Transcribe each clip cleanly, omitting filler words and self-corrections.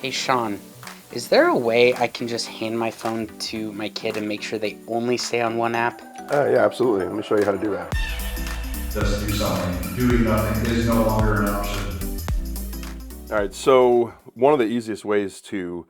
Hey Sean, is there a way I can just hand my phone to my kid and make sure they only stay on one app? Yeah, absolutely. Let me show you how to do that. Just do something. Doing nothing is no longer an option. All right, so one of the easiest ways to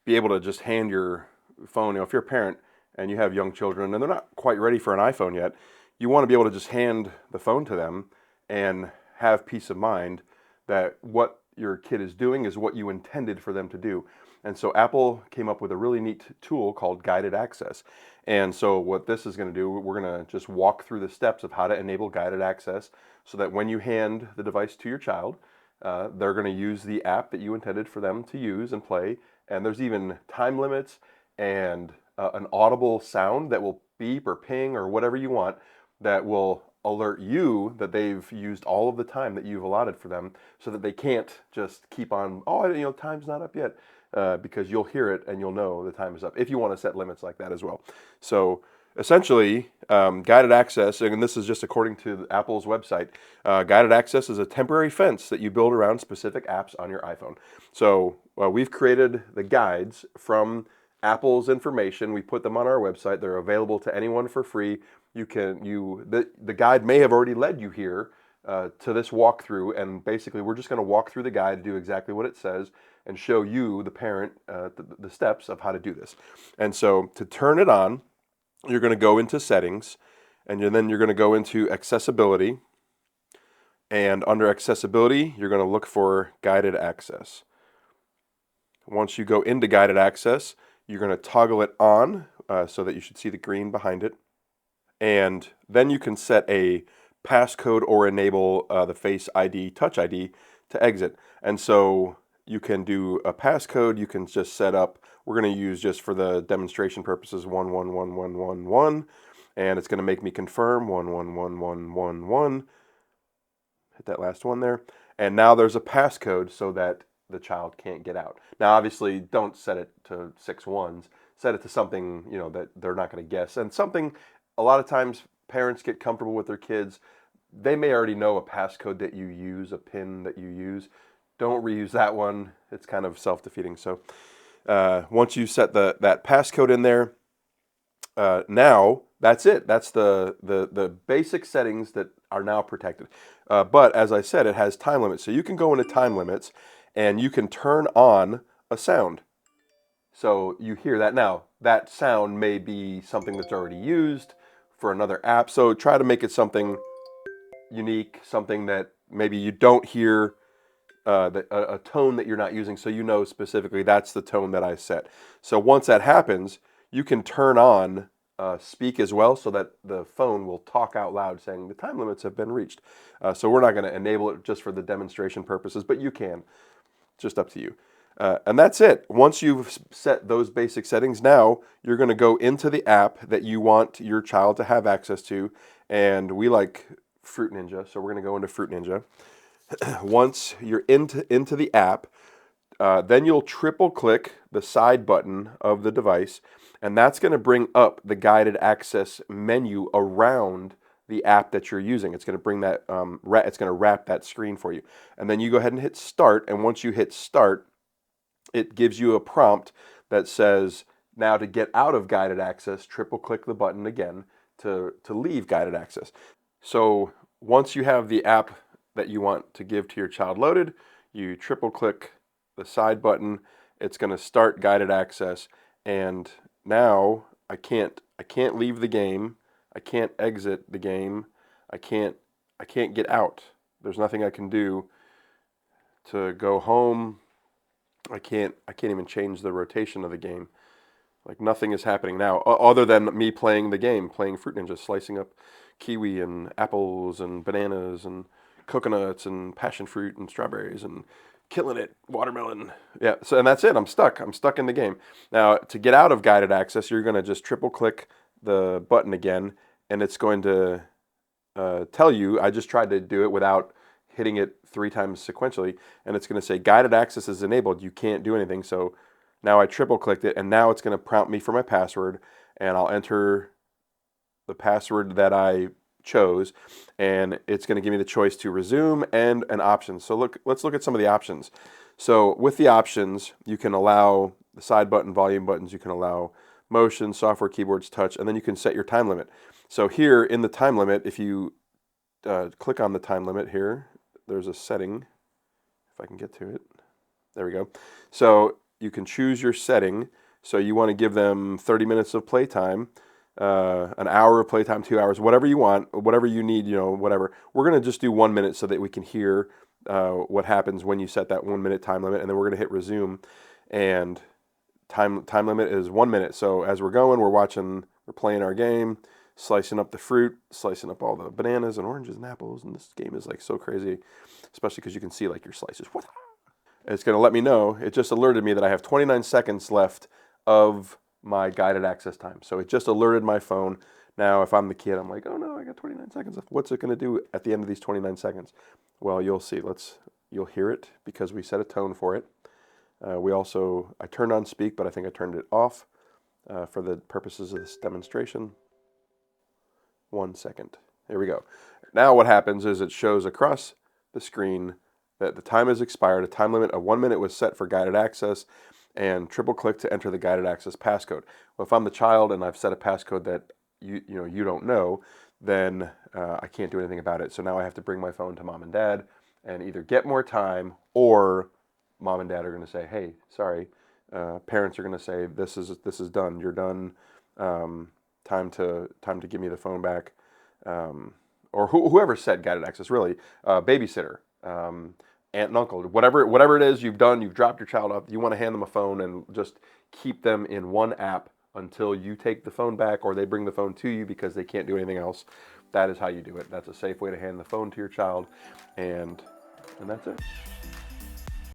be able to just hand your phone, if you're a parent and you have young children and they're not quite ready for an iPhone yet, you want to be able to just hand the phone to them and have peace of mind that what your kid is doing is what you intended for them to do. And so Apple came up with a really neat tool called guided access. And so what this is going to do, we're going to just walk through the steps of how to enable guided access so that when you hand the device to your child, they're going to use the app that you intended for them to use and play. And there's even time limits and an audible sound that will beep or ping or whatever you want that will alert you that they've used all of the time that you've allotted for them so that they can't just keep on, oh, time's not up yet, because you'll hear it and you'll know the time is up if you want to set limits like that as well. So essentially, guided access, and this is just according to Apple's website, guided access is a temporary fence that you build around specific apps on your iPhone. So we've created the guides from Apple's information. We put them on our website. They're available to anyone for free. The guide may have already led you here to this walkthrough, and basically we're just going to walk through the guide, do exactly what it says, and show you, the parent, the steps of how to do this. And so to turn it on, you're going to go into settings, and then you're going to go into accessibility. And under accessibility, you're going to look for guided access. Once you go into guided access, you're going to toggle it on so that you should see the green behind it. And then you can set a passcode or enable the Face ID, Touch ID to exit. And so you can do a passcode, you can just set up, we're going to use just for the demonstration purposes 111111, and it's going to make me confirm 111111. Hit that last one there. And now there's a passcode so that the child can't get out. Now obviously don't set it to 6 ones. Set it to something, that they're not going to guess. And something, a lot of times parents get comfortable with their kids. They may already know a passcode that you use, a PIN that you use. Don't reuse that one. It's kind of self-defeating. So once you set that passcode in there, now that's it. That's the basic settings that are now protected. But as I said, it has time limits. So you can go into time limits and you can turn on a sound. So you hear that now. That sound may be something that's already used for another app. So try to make it something unique, something that maybe you don't hear, a tone that you're not using, so you know specifically that's the tone that I set. So once that happens, you can turn on speak as well so that the phone will talk out loud saying the time limits have been reached. So we're not going to enable it just for the demonstration purposes, but you can. It's just up to you. And that's it. Once you've set those basic settings, now you're going to go into the app that you want your child to have access to. And we like Fruit Ninja, so we're going to go into Fruit Ninja. Once you're into the app, then you'll triple click the side button of the device, and that's going to bring up the guided access menu around the app that you're using. It's going to bring that, it's going to wrap that screen for you. And then you go ahead and hit start, and once you hit start, it gives you a prompt that says, now to get out of guided access, triple click the button again to leave guided access. So once you have the app that you want to give to your child loaded, you triple click the side button, it's going to start guided access, and now I can't leave the game, I can't exit the game, I can't get out. There's nothing I can do to go home. I can't even change the rotation of the game. Like nothing is happening now other than me playing the game, playing Fruit Ninja, slicing up kiwi and apples and bananas and coconuts and passion fruit and strawberries and killing it, watermelon. Yeah, so and that's it. I'm stuck. I'm stuck in the game. Now, to get out of guided access, you're going to just triple click the button again, and it's going to tell you, I just tried to do it without hitting it 3 times sequentially, and it's going to say guided access is enabled. You can't do anything. So now I triple clicked it, and now it's going to prompt me for my password, and I'll enter the password that I chose, and it's going to give me the choice to resume and an option. So let's look at some of the options. So with the options, you can allow the side button, volume buttons, you can allow motion, software, keyboards, touch, and then you can set your time limit. So here in the time limit, if you click on the time limit here, there's a setting, if I can get to it. There we go. So you can choose your setting. So you want to give them 30 minutes of playtime, an hour of playtime, 2 hours, whatever you want, whatever you need, whatever. We're going to just do 1 minute so that we can hear what happens when you set that 1 minute time limit, and then we're going to hit resume. And time limit is 1 minute. So as we're going, we're playing our game, slicing up the fruit, slicing up all the bananas and oranges and apples, and this game is like so crazy, especially because you can see like your slices. What? It's going to let me know. It just alerted me that I have 29 seconds left of my guided access time. So it just alerted my phone. Now, if I'm the kid, I'm like, oh no, I got 29 seconds left. What's it going to do at the end of these 29 seconds? Well, you'll see. You'll hear it because we set a tone for it. I turned on speak, but I think I turned it off for the purposes of this demonstration. 1 second. Here we go. Now what happens is it shows across the screen that the time has expired. A time limit of 1 minute was set for guided access, and triple click to enter the guided access passcode. Well, if I'm the child and I've set a passcode that you don't know, then I can't do anything about it. So now I have to bring my phone to mom and dad and either get more time, or mom and dad are going to say, hey, sorry. Parents are going to say, this is done. You're done. Time to give me the phone back. Or whoever said guided access, really, babysitter, aunt and uncle, whatever it is you've done, you've dropped your child off, you want to hand them a phone and just keep them in one app until you take the phone back or they bring the phone to you because they can't do anything else. That is how you do it. That's a safe way to hand the phone to your child, and that's it.